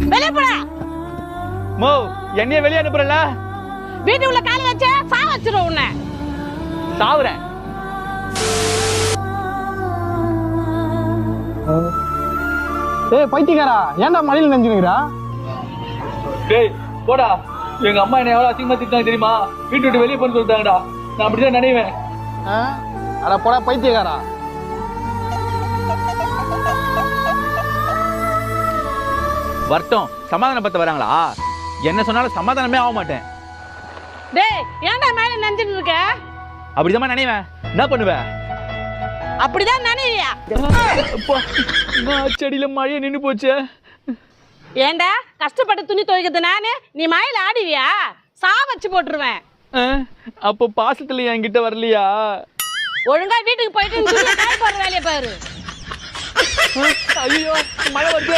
வெளியே போடா. மோ என்னைய வெளியே அனுப்புறல? வீட்டுக்குள்ள கால வச்ச சாவ வச்சிரும் உன்னை. சாவுறேன். ஏய் பைத்தியக்காரா, ஏன்டா மழையில நனைஞ்சுக்கிறா? டேய் போடா. எங்க அம்மா என்ன எவ்வளவு அசிங்கமா திட்டாங்க தெரியுமா? வீட்டு விட்டு வெளியே போன்னு சொல்லிட்டாங்கடா. நான் அப்படிதான் நினைவேன். அட போடா பைத்தியக்காரா. வரட்டும், சமாதானம் பத்த வராங்களா? என்ன சொன்னாலும் சமாதானமே ஆக மாட்டேன். டேய் ஏன்டா மேல நஞ்சிட்டு இருக்க? அப்படிதான் நினைவேன். என்ன பண்ணுவேன்? அப்படிதான் நினைவியா? செடியில மழையே நின்னு போச்சு. ஏண்டா கஷ்டப்பட்டு துணி துவைக்கிறது நானு, நீ மழையில ஆடிவியா? சா வச்சு போட்டுருவேன். அப்போ பாசத்துல என்கிட்ட வரலையா? ஒழுங்கா வீட்டுக்கு போயிட்டு காய் போடுற வேலையை பாரு. ஐயோ மழை வருது.